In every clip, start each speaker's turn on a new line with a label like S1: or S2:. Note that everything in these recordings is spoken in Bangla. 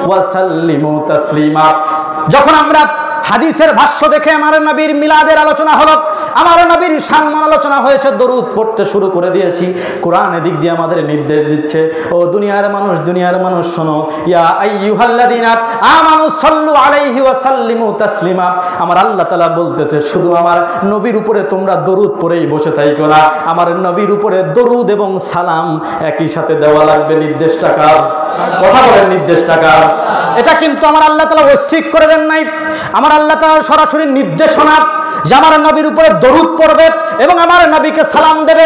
S1: ওয়া সাল্লিমু তাসলিমা। যখন আমরা হাদিসের ভাষ্য দেখে আমার নবীর মিলাদের আলোচনা হলো, আমার নবীর সম্মান আলোচনা হয়েছে, দরুদ পড়তে শুরু করে দিয়েছি। কোরআন এদিক দিয়ে আমাদের নির্দেশ দিচ্ছে, ও দুনিয়ার মানুষ শোনো, ইয়া আইয়ুহাল্লাযীনা আমানু সাল্লু আলাইহি ওয়া সাল্লিমু তাসলিমা। আমার আল্লাহ তাআলা বলতেছে শুধু আমার নবীর উপরে তোমরা দরুদ পড়েই বসে থাকো না, আমার নবীর উপরে দরুদ এবং সালাম একই সাথে দেওয়া লাগবে। নির্দেশটা কার? কথা বলেন, নির্দেশটা কার? এটা কিন্তু আমার আল্লাহ তাআলা ওয়াসিক করে দেন নাই, আমার আল্লাহ তাআলার সরাসরি নির্দেশনা যে আমার নবীর উপরে দরুদ পড়বে এবং আমার নবীকে সালাম দেবে।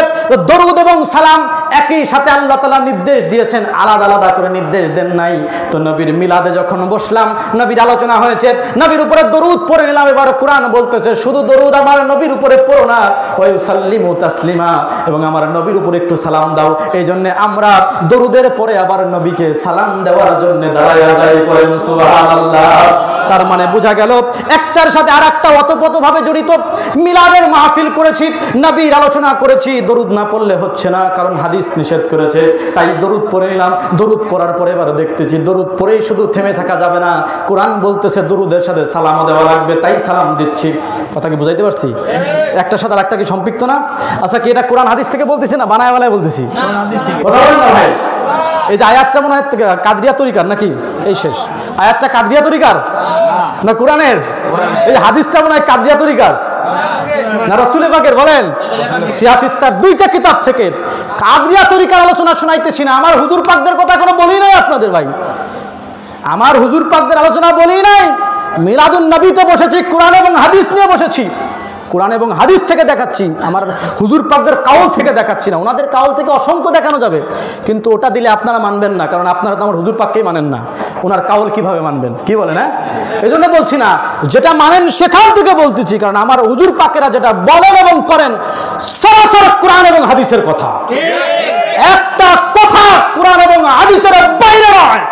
S1: দরুদ এবং সালাম একই সাথে আল্লাহ তাআলা নির্দেশ দিয়েছেন, আলাদা আলাদা করে নির্দেশ দেন নাই। তো নবীর মিলাদে যখন বসলাম, নবীর আলোচনা হয়েছে, নবীর উপরে দরুদ পড়ে নিলাম। এবার কোরআন বলতেছে শুধু দরুদ আমার নবীর উপরে পড়ো না, ওয়া ইউসাল্লিমু তাসলিমা, এবং আমার নবীর উপরে একটু সালাম দাও। এই জন্য আমরা দরুদের পরে আবার নবীকে সালাম দেওয়ার জন্য দাঁড়ায় যাই, পড়েন সুবহানাল্লাহ। তার মানে বোঝা গেল একটার সাথে আর একটা ওতপ্রোতভাবে জড়িত। মিলাদের মাহফিল করেছি, নবীর আলোচনা করেছি, দরুদ না পড়লে হচ্ছে না, কারণ হাদিস নিষেধ করেছে। তাই দরুদ পড়ে নিলাম। দরুদ পড়ার পরে এবার দেখতেছি দরুদ পড়েই শুধু থেমে থাকা যাবে না, কোরআন বলতেছে দরুদের সাথে সালামও দেওয়া লাগবে, তাই সালাম দিচ্ছি। কথা কি বুঝাইতে পারছি? একটার সাথে আরেকটা কি সম্পৃক্ত না? আচ্ছা, কি এটা কোরআন হাদিস থেকে বলতেছি না বানায় বানায় বলতেছি? কথা বলেন না ভাই। এই যে আয়াতটা মনে হয় কাদরিয়া তরিকার নাকি? এই শেষ আয়াতটা কাদরিয়া তরিকার না কোরআনের? এই হাদিসটা মনে হয় কাদরিয়া তরিকার না রাসূল পাকের? বলেন, সিয়াসিত্তার দুইটা কিতাব থেকে কাদরিয়া তরিকার আলোচনা শোনাইতেছি না। আমার হুজুর পাকদের কথা এখনো বলি নাই আপনাদের ভাই, আমার হুজুর পাকদের আলোচনা বলি নাই। মিলাদুন নবীতে বসেছি, কোরআন এবং হাদিস নিয়ে বসেছি, কোরআন এবং হাদিস থেকে দেখাচ্ছি, আমার হুজুর পাকদের কাউল থেকে দেখাচ্ছি না। ওনাদের কাউল থেকে অসংখ্য দেখানো যাবে, কিন্তু ওটা দিলে আপনারা মানবেন না, কারণ আপনারা তো আমার হুজুর পাককেই মানেন না। ওনার কাউল কিভাবে মানবেন? কি বলেন? হ্যাঁ, এই জন্য বলছি না, যেটা মানেন সেখান থেকে বলতেছি, কারণ আমার হুজুর পাকেরা যেটা বলেন এবং করেন সরাসরি কোরআন এবং হাদিসের কথা। একটা কথা কোরআন এবং হাদিসের বাইরে নয়।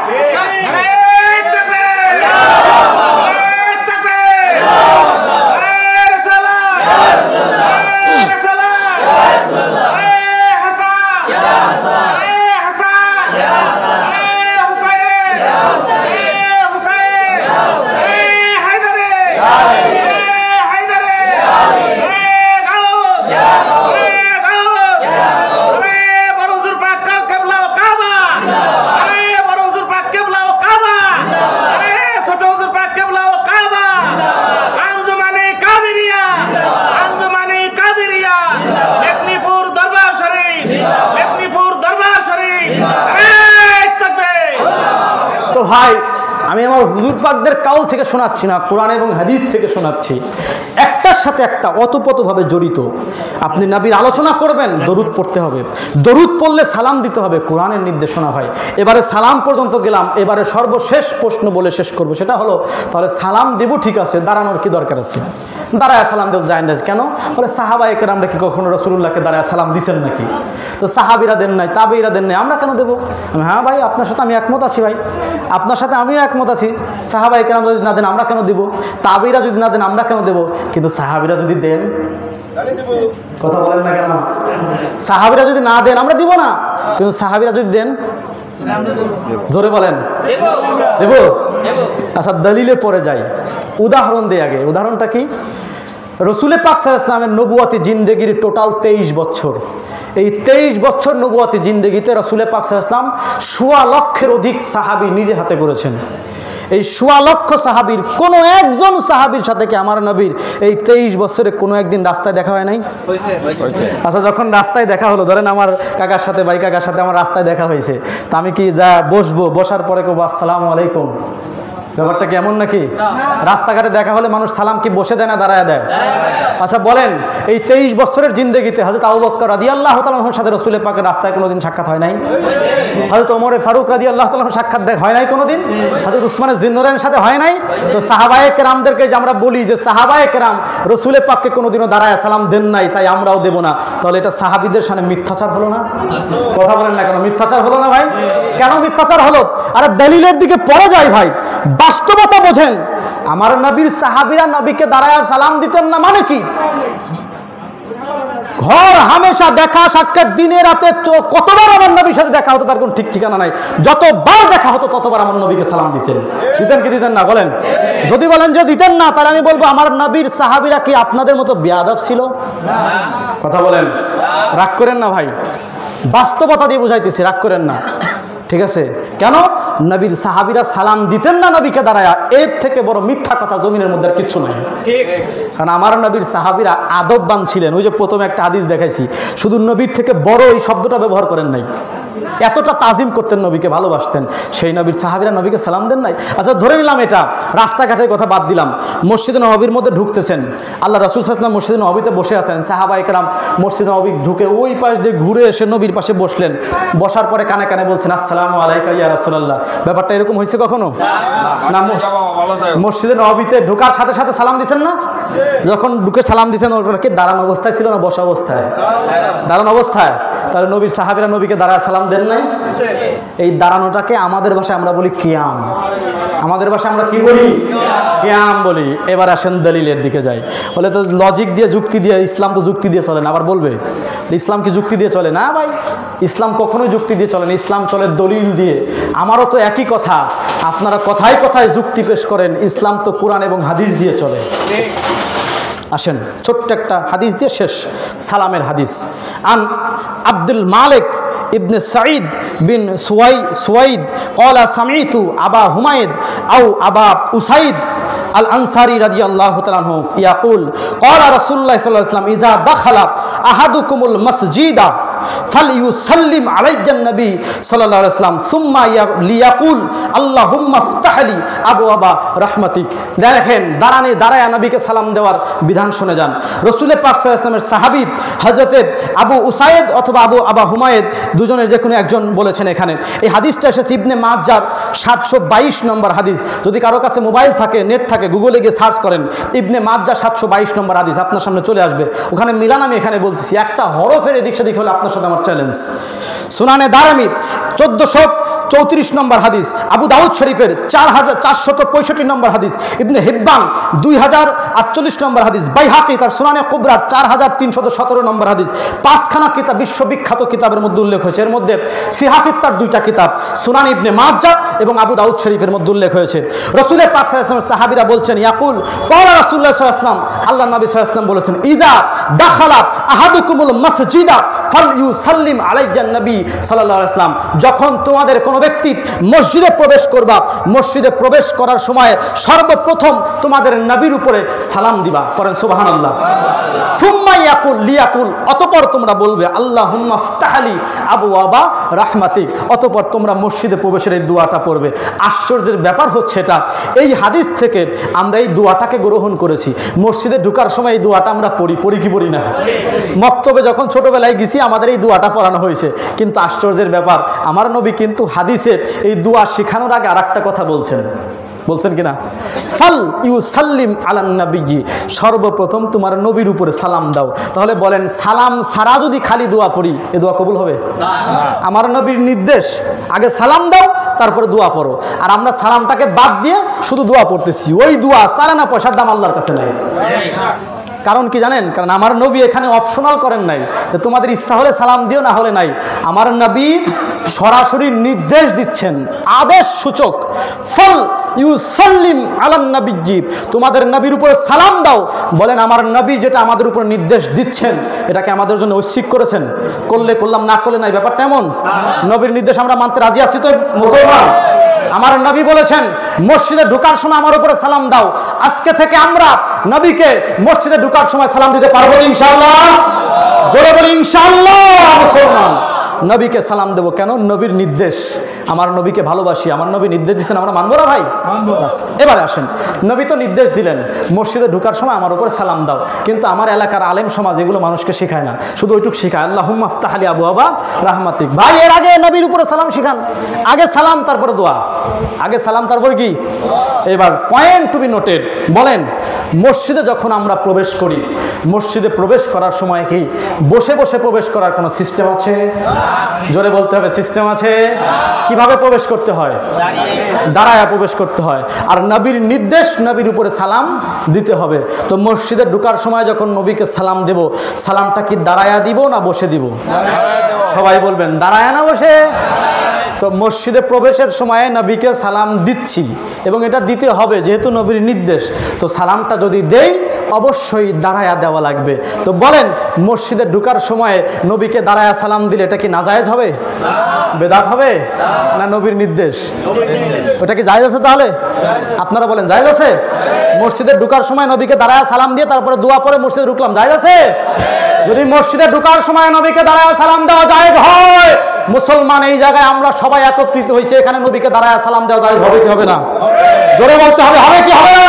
S1: ভাই, আমি আমার হুজুর পাকদের কাউল থেকে শোনাচ্ছি না, কোরআন এবং হাদিস থেকে শোনাচ্ছি। একটার সাথে একটা ওতপ্রোতভাবে জড়িত। আপনি নবীর আলোচনা করবেন, দরুদ পড়তে হবে, দরুদ পড়লে সালাম দিতে হবে, কোরআনের নির্দেশনা হয়। এবারে সালাম পর্যন্ত গেলাম, এবারে সর্বশেষ প্রশ্ন বলে শেষ করব, সেটা হলো তাহলে সালাম দেব ঠিক আছে, দাঁড়ানোর কি দরকার আছে? দাঁড়ায় সালাম দেব যায় না কেন? বলে সাহাবায়ে কেরামরা কি কখনো রাসূলুল্লাহকে দাঁড়ায় সালাম দিছেন নাকি? তো সাহাবীরা দেন নাই, তাবেঈরা দেন নাই, আমরা কেন দেবো? হ্যাঁ ভাই, আপনার সাথে আমি একমত আছি ভাই, আপনার সাথে আমিও একমত আছি। সাহাবায়ে কেরাম যদি না দেন আমরা কেন দেব? তাবেঈরা যদি না দেন আমরা কেন দেব? কিন্তু সাহাবীরা যদি দেন, কথা বলেন না কেন? সাহাবীরা যদি না দেন আমরা দিব না, কিন্তু সাহাবীরা যদি দেন, জোরে বলেন, দেব। আচ্ছা, দলিলে পড়ে যাই, উদাহরণ দেই আগে। উদাহরণটা কি? রাসূল পাক সাল্লাল্লাহু আলাইহি ওয়াসাল্লামের নবুয়তি জিন্দেগির টোটাল 23 বছর। এই 23 বছর নবুয়তি জিন্দেগিতে রাসূল পাক সাল্লাল্লাহু আলাইহি ওয়াসাল্লাম 1.25 লক্ষের অধিক সাহাবী নিজে হাতে করেছেন। এই 1.25 লক্ষ সাহাবীর কোনো একজন সাহাবীর সাথে কি আমার নবীর এই 23 বছরে কোনো একদিন রাস্তায় দেখা হয় নাই? আচ্ছা, যখন রাস্তায় দেখা হলো, ধরেন আমার কাকার সাথে, ভাই কাকার সাথে আমার রাস্তায় দেখা হয়েছে, তা আমি কি যা বসবো, বসার পরে কেউ আসসালামু আলাইকুম, ব্যাপারটা কি এমন নাকি? রাস্তাঘাটে দেখা হলে মানুষ সালাম কি বসে দেয় না দাঁড়ায় দেয়? আচ্ছা বলেন, এই 23 বছরের জিন্দেগিতে হযরত আবু বকর রাদিয়াল্লাহু তাআলা আনহুর সাথে রাসূল পাকের রাস্তায় কোনোদিন সাক্ষাৎ হয় নাই? হযরত ওমর ফারুক রাদিয়াল্লাহু তাআলা আনহুর সাক্ষাৎ হয় নাই কোনোদিন? হযরত উসমানের জিন্নুরাইনের সাথে হয় নাই? তো সাহাবায়ে কেরামদেরকে যে আমরা বলি যে সাহাবায়ে কেরাম রাসূল পাককে কোনোদিনও দাঁড়ায় সালাম দেন নাই, তাই আমরাও দেব না, তাহলে এটা সাহাবীদের সামনে মিথ্যাচার হলো না? কথা বলেন না কেন? মিথ্যাচার হলো না ভাই? কেন মিথ্যাচার হলো? আরে দলিলের দিকে পড়ে যায় ভাই, বাস্তবতা বোঝেন। আমার নবীর সাহাবীরা নবীকে দাঁড়ায় সালাম দিতেন না মানে কি? ঘর হামেশা দেখা সাক্ষাৎ, দিনে রাতে কতবার আমার নবীর সাথে দেখা হতো তার কোনো ঠিক ঠিকানা নাই। যতবার দেখা হতো ততবার আমার নবীকে সালাম দিতেন। দিতেন কি দিতেন না বলেন? যদি বলেন যে দিতেন না, তাহলে আমি বলবো আমার নবীর সাহাবীরা কি আপনাদের মতো বেয়াদব ছিল? কথা বলেন, রাগ করেন না ভাই, বাস্তবতা দিয়ে বুঝাইতেছি, রাগ করেন না, ঠিক আছে? কেন নবীর সাহাবীরা সালাম দিতেন না নবীকে দাঁড়ায়া? এর থেকে বড় মিথ্যা কথা জমিনের মধ্যে আর কিচ্ছু নাই। কারণ আমার নবীর সাহাবীরা আদববান ছিলেন। ওই যে প্রথমে একটা হাদিস দেখাইছি, শুধু নবীর থেকে বড় এই শব্দটা ব্যবহার করেন নাই, এতটা তাজিম করতেন, নবীকে ভালোবাসতেন। সেই নবীর সাহাবীরা নবীকে সালাম দেন নাই? আচ্ছা ধরে নিলাম এটা, রাস্তাঘাটের কথা বাদ দিলাম, মসজিদে নববীর মধ্যে ঢুকতেছেন, আল্লাহ রাসূল সাল্লাল্লাহু আলাইহি ওয়াসাল্লাম মসজিদে নববীতে বসে আছেন, সাহাবায়ে কেরাম মসজিদে নববী ঢুকে ওই পাশ দিয়ে ঘুরে এসে নবীর পাশে বসলেন। বসার পরে কানে কানে বলছেন আসসালামু আলাইকা ইয়া রাসূলুল্লাহ। ব্যাপারটা এরকম হয়েছে কখনো? না, মসজিদে নববীতে ঢোকার সাথে সাথে সালাম দিচ্ছেন না? যখন ঢুকে সালাম দিচ্ছেন, ওটা কি দাঁড়ানো অবস্থায় ছিল না বসা অবস্থায়? দাঁড়ানো অবস্থায়। তাহলে নবীর সাহাবীরা নবীকে দাঁড়ায় সালাম দেন নাই? এই দাঁড়ানোটাকে আমাদের ভাষায় আমরা বলি কিয়াম। আমাদের ভাষায় আমরা কি বলি? কিয়াম বলি। এবার আসেন দলিলের দিকে যাই। বলে তো লজিক দিয়ে, যুক্তি দিয়ে, ইসলাম তো যুক্তি দিয়ে চলে না। আবার বলবে ইসলাম কি যুক্তি দিয়ে চলে না? ভাই, ইসলাম কখনোই যুক্তি দিয়ে চলে না, ইসলাম চলে দলিল দিয়ে। আমারও তো একই কথা, আপনারা কথায় কথায় যুক্তি পেশ করেন, ইসলাম তো কোরআন এবং হাদিস দিয়ে চলে। আসেন ছোট্ট একটা হাদিস দিয়ে শেষ, সালামের হাদিস। আন আব্দুল মালিক ইবনে সাঈদ বিন সুয়াইদ ক্বালা সামি'তু আবা হুমায়দ আও আবা উসাইদ আল আনসারি রাদিয়াল্লাহু তাআলা আনহু ইয়াকুল ক্বালা রাসূলুল্লাহ সাল্লাল্লাহু আলাইহি ওয়াসাল্লাম ইযা দাখালা আহাদুকুমুল মাসজিদা ফালইউসাল্লিম আলাইহিন নবী সাল্লাল্লাহু আলাইহি ওয়াসাল্লাম সুম্মা লিয়াকুল আল্লাহুম্মা ইফতাহলি আবওয়াবা রাহমাতিক। দেখেন দাঁড়ায় নবীকে সালাম দেওয়ার বিধান শুনে যান। রাসূল পাক সাল্লাল্লাহু আলাইহি ওয়াসাল্লামের সাহাবী হযরতে আবু উসাইদ অথবা আবা হুমায়দ, দুজনের যে কোনো একজন বলেছেন। এখানে এই হাদিসটা এসেছে ইবনে মাজার 722 নম্বর হাদিস। যদি কারো কাছে মোবাইল থাকে, নেট থাকে, গুগলে গিয়ে সার্চ করেন ইবনে মাজার 722 নম্বর হাদিস, আপনার সামনে চলে আসবে। ওখানে মিলান, আমি এখানে বলতেছি, একটা হরফের এদিক সেদিক হলে আপনার সাথে আমার চ্যালেঞ্জ। সুনানে দারামি 1434 নম্বর হাদিস, আবু দাউদ শরীফের 4465 নম্বর হাদিস, ইবনে হিব্বান 2048 নম্বর হাদিস, বাইহাকি তার সুনানে কুবরার 4317 নম্বর হাদিস। পাঁচখানা কিতাব, বিশ্ববিখ্যাত কিতাবের মধ্যে উল্লেখ হয়েছে। এর মধ্যে সিহাফিত তার 2টা কিতাব, সুনান ইবনে মাজাহ এবং আবু দাউদ শরীফের মধ্যে উল্লেখ হয়েছে। রাসূলের পাক সাল্লাল্লাহু আলাইহি ওয়াসাল্লাম সাহাবীরা বলছেন, ইয়াকুল ক্বালা রাসূলুল্লাহ সাল্লাল্লাহু আলাইহি ওয়াসাল্লাম, আল্লাহর নবী সাল্লাল্লাহু আলাইহি ওয়াসাল্লাম বলেছেন, ইযা দাখালা আহাদুকুমুল মাসজিদা ফালইউসাল্লিম আলাইহিন নবী সাল্লাল্লাহু আলাইহি ওয়াসাল্লাম। যখন তোমাদের কোনো ব্যক্তি মসজিদে প্রবেশ করবা, মসজিদে প্রবেশ করার সময় সর্বপ্রথম তোমাদের নবীর উপরে সালাম দিবা। করেন সুবহানাল্লাহ। সুম্মা ইয়াকুল লিয়াকুল, অতঃপর তোমরা বলবে আল্লাহুম্মা ইফতাহলি আবওয়াবা রাহমাতিক। অতঃপর তোমরা মসজিদে প্রবেশের এই দোয়াটা পড়বে। আশ্চর্যের ব্যাপার হচ্ছে এটা, এই হাদিস থেকে আমরা এই দোয়াটাকে গ্রহণ করেছি। মসজিদে ঢোকার সময় এই দোয়াটা আমরা পড়ি কি পড়ি না? মক্তবে যখন ছোটবেলায় গেছি আমাদের এই দোয়াটা পড়ানো হয়েছে। কিন্তু আশ্চর্যের ব্যাপার, আমার নবী কিন্তু হাদিসে এই দোয়া শেখানোর আগে আরেকটা কথা বলছেন কিনা? ফাল ইউসাল্লিম আলান নবী, সর্বপ্রথম তোমার নবীর উপরে সালাম দাও। তাহলে বলেন, সালাম ছাড়া যদি খালি দোয়া পড়ি, এ দোয়া কবুল হবে? আমার নবীর নির্দেশ, আগে সালাম দাও তারপরে দোয়া পড়ো। আর আমরা সালামটাকে বাদ দিয়ে শুধু দোয়া পড়তেছি। ওই দোয়া চালানা পয়সার দাম আল্লাহর কাছে নাই। কারণ কি জানেন? কারণ আমার নবী এখানে অপশনাল করেন নাই যে তোমাদের ইচ্ছা হলে সালাম দিও, না হলে নাই। আমার নবী সরাসরি নির্দেশ দিচ্ছেন, আদেশ সূচক, ফল ইউসাল্লিম আলান নবী, তোমাদের নবীর উপরে সালাম দাও। বলেন, আমার নবী যেটা আমাদের উপর নির্দেশ দিচ্ছেন, এটাকে আমাদের জন্য ঐচ্ছিক করেছেন? করলে করলাম, না করলে নাই, ব্যাপারটা এমন। নবীর নির্দেশ আমরা মানতে রাজি আছি তো মুসলমান? আমার নবী বলেছেন মসজিদে ঢোকার সময় আমার উপরে সালাম দাও। আজকে থেকে আমরা নবীকে মসজিদে ঢোকার সময় সালাম দিতে পারবো ইনশাআল্লাহ? জোরে বলি ইনশাআল্লাহ। মুসলমান নবীকে সালাম দেবো কেন? নবীর নির্দেশ। আমার নবীকে ভালোবাসি, আমার নবী নির্দেশ দিচ্ছেন, আমরা মানবো না ভাই? এবারে আসেন, নবী তো নির্দেশ দিলেন মসজিদে ঢোকার সময় আমার উপরে সালাম দাও। কিন্তু আমার এলাকার আলেম সমাজ এগুলো মানুষকে শেখায় না, শুধু ওইটুক শেখায় আল্লাহুম্মা ইফতাহলি আবওয়াবা রাহমাতিক। ভাই, এর আগে নবীর উপরে সালাম শিখান। আগে সালাম তারপরে দোয়া, আগে সালাম তারপরে কি? এবার পয়েন্ট টু বি নোটেড, বলেন, মসজিদে যখন আমরা প্রবেশ করি, মসজিদে প্রবেশ করার সময় কি বসে বসে প্রবেশ করার কোনো সিস্টেম আছে? জোরে বলতে হবে সিস্টেম আছে। কিভাবে প্রবেশ করতে হয়? দাঁড়ায়া প্রবেশ করতে হয়। আর নবীর নির্দেশ, নবীর উপরে সালাম দিতে হবে। তো মসজিদে ঢোকার সময় যখন নবীকে সালাম দেব, সালামটা কি দাঁড়ায়া দিব না বসে দিব? সবাই বলবেন দাঁড়ায়া না বসে? তো মসজিদে প্রবেশের সময় নবীকে সালাম দিচ্ছি এবং এটা দিতে হবে যেহেতু নবীর নির্দেশ। তো সালামটা যদি দেই অবশ্যই দাঁড়ায়া দেওয়া লাগবে। তো বলেন মসজিদে ঢোকার সময় নবীকে দাঁড়ায়া সালাম দিলে এটা কি নাজায়েজ হবে? বেদাত হবে না নবীর নির্দেশ? ওটা কি জায়েজ আছে? তাহলে আপনারা বলেন জায়েজ আছে? মসজিদে ঢোকার সময় নবীকে দাঁড়ায়া সালাম দিয়ে তারপরে দোয়া পরে মসজিদে ঢুকলাম, জায়েজ আছে? যদি মসজিদে ঢোকার সময় নবীকে দাঁড়ায়া সালাম দেওয়া জায়েজ হয়, মুসলমান এই জায়গায় আমরা সবাই একত্রিত হয়েছে, এখানে নবীকে দাঁড়ায়া সালাম দেওয়া জায়েজ হবে কি হবে না? জোরে বলতে হবে, হবে কি হবে না?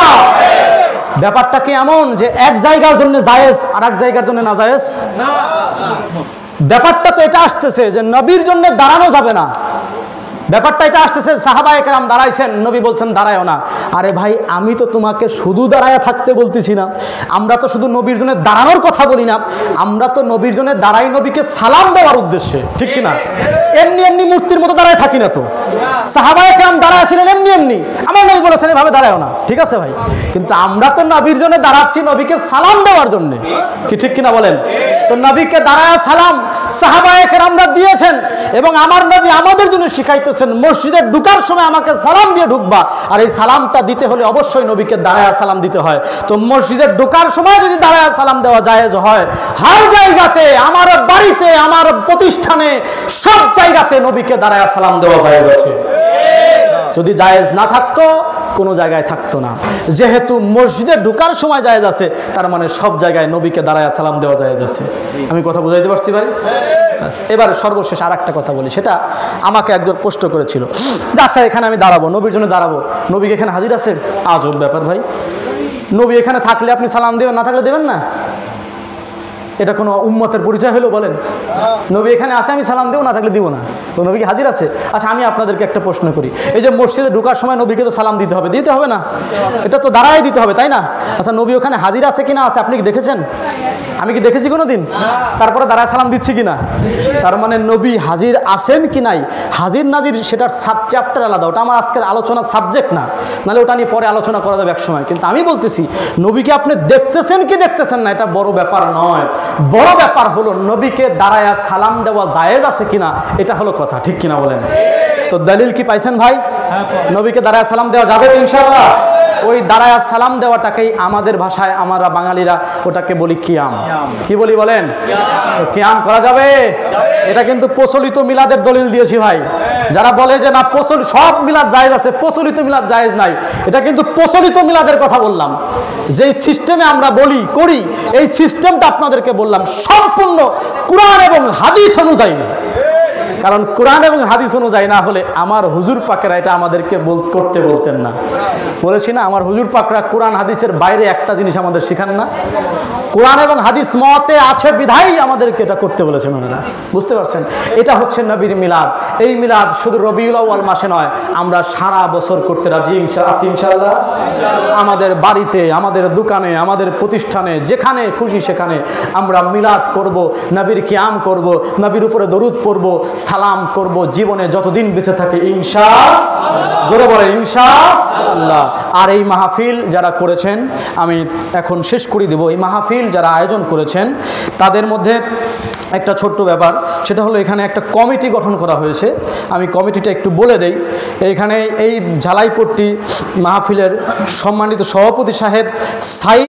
S1: ব্যাপারটা কি এমন যে এক জায়গার জন্য জায়েজ আর এক জায়গার জন্য না জায়েজ? ব্যাপারটা তো এটা আসতেছে যে নবীর জন্য দাঁড়ানো যাবে না। ব্যাপারটা এটা আসতেছে সাহাবায়ে কেরাম দাঁড়াইছেন, নবী বলছেন দাঁড়ায়ও না। আরে ভাই আমি তো তোমাকে শুধু দাঁড়ায় থাকতে বলতেছি না, আমরা তো শুধু নবীর জন্য দাঁড়ানোর কথা বলি না, আমরা তো নবীর জন্য দাঁড়াই নবীকে সালাম দেওয়ার উদ্দেশ্যে, ঠিক কিনা? এমনি এমনি মূর্তির মতো দাঁড়ায় থাকি না তো। সাহাবায়ে কেরাম দাঁড়াইছিলেন এমনি এমনি, আমার নবী বলেছেন এভাবে দাঁড়ায়ও না, ঠিক আছে ভাই? কিন্তু আমরা তো নবীর জন্য দাঁড়াচ্ছি নবীকে সালাম দেওয়ার জন্য, কি ঠিক কিনা বলেন? তো নবীকে দাঁড়ায় সালাম সাহাবায়ে কেরামরা দিয়েছেন এবং আমার নবী আমাদের জন্য শিখাইতেছেন মসজিদে ঢোকার সময় আমাকে সালাম দিয়ে ঢুকবা। আর এই সালামটা দিতে হলে অবশ্যই নবীকে দাঁড়ায়া সালাম দিতে হয়। তো মসজিদে ঢোকার সময় যদি দাঁড়ায়া সালাম দেওয়া জায়েজ হয়, হর জায়গাতে, আমার বাড়িতে, আমার প্রতিষ্ঠানে, সব জায়গাতে নবীকে দাঁড়ায়া সালাম দেওয়া জায়েজ আছে। যদি জায়েজ না থাকতো কোনো জায়গায় থাকতো না। যেহেতু মসজিদে ঢোকার সময় জায়েজ আছে, তার মানে সব জায়গায় নবীকে দাঁড়ায়া সালাম দেওয়া জায়েজ আছে। আমি কথা বুঝাইতে পারছি ভাই? এবারে সর্বশেষ আর একটা কথা বলি, সেটা আমাকে একজন প্রশ্ন করেছিল, আচ্ছা এখানে আমি দাঁড়াবো, নবীর জন্য দাঁড়াবো, নবী এখানে হাজির আছে? আজব ব্যাপার ভাই, নবী এখানে থাকলে আপনি সালাম দেবেন, না থাকলে দেবেন না? এটা কোনো উম্মতের পরিচয় হলো? বলেন, নবী এখানে আছে আমি সালাম দেবো, না থাকলে দিব না? তো নবী কি হাজির আছে? আচ্ছা আমি আপনাদেরকে একটা প্রশ্ন করি, এই যে মসজিদে ঢোকার সময় নবীকে তো সালাম দিতে হবে, দিতে হবে না? এটা তো দাঁড়ায় দিতে হবে, তাই না? আচ্ছা নবী ওখানে হাজির আছে কিনা আছে আপনি কি দেখেছেন? আমি কি দেখেছি কোনো দিন? তারপরে দাঁড়ায় সালাম দিচ্ছি কিনা? তার মানে নবী হাজির আছেন কি নাই, হাজির নাজির সেটার সাব চ্যাপ্টার আলাদা, ওটা আমার আজকের আলোচনার সাবজেক্ট না, নাহলে ওটা নিয়ে পরে আলোচনা করা যাবে এক সময়। কিন্তু আমি বলতেছি নবীকে আপনি দেখতেছেন কি দেখতেছেন না, এটা বড় ব্যাপার নয়। বড় ব্যাপার হলো নবীকে দাঁড়ায়া সালাম দেওয়া জায়েজ আছে কিনা, এটা হলো কথা, ঠিক কিনা বলেন? তো দলিল কি পাইছেন ভাই? নবীকে দাঁড়ায়া সালাম দেওয়া যাবে ইনশাআল্লাহ? ওই দাঁড়ায়া সালাম দেওয়াটাকেই আমাদের ভাষায় আমরা বাঙালিরা ওটাকে বলি কিয়াম। কি বলি বলেন? কিয়াম করা যাবে? এটা কিন্তু প্রচলিত মিলাদের দলিল দিয়েছি ভাই। যারা বলে যে না প্রচলিত সব মিলাদ জায়েজ আছে, প্রচলিত মিলাদ জায়েজ নাই, এটা কিন্তু প্রচলিত মিলাদের কথা বললাম। যেই সিস্টেমে আমরা বলি করি, এই সিস্টেমটা আপনাদেরকে বললাম সম্পূর্ণ কোরআন এবং হাদিস অনুযায়ী। কারণ কোরআন এবং হাদিস অনুযায়ী না হলে আমার হুজুর পাকেরা এটা আমাদেরকে করতে বলতেন না। বলেছি না, আমার হুজুর পাকরা কোরআন হাদিসের বাইরে একটা জিনিস আমাদের শেখান না। কোরআন এবং হাদিস মতে আছে বিধাই আমাদেরকে এটা করতে বলেছেন ওনারা, বুঝতে পারছেন? এটা হচ্ছে নবীর মিলাদ। এই মিলাদ শুধু রবিউল আউয়াল মাসে নয়, আমরা সারা বছর করতে রাজি আছি ইনশাআল্লাহ। আমাদের বাড়িতে, আমাদের দোকানে, আমাদের প্রতিষ্ঠানে, যেখানে খুশি সেখানে আমরা মিলাদ করব, নবীর কিয়াম করব, নবীর উপরে দরুদ পড়ব, সালাম করব, জীবনে যতদিন বেঁচে থাকে ইনশাআল্লাহ। জোরে বলে ইনশাআল্লাহ। আর এই মাহফিল যারা করেছেন, আমি এখন শেষ করে দেব, এই মাহফিল যারা আয়োজন করেছেন তাদের মধ্যে একটা ছোট্ট ব্যাপার, সেটা হলো এখানে একটা কমিটি গঠন করা হয়েছে। আমি কমিটিটা একটু বলে দেই। এইখানে এই ঝালাইপট্টি মাহফিলের সম্মানিত সভাপতি সাহেব সাই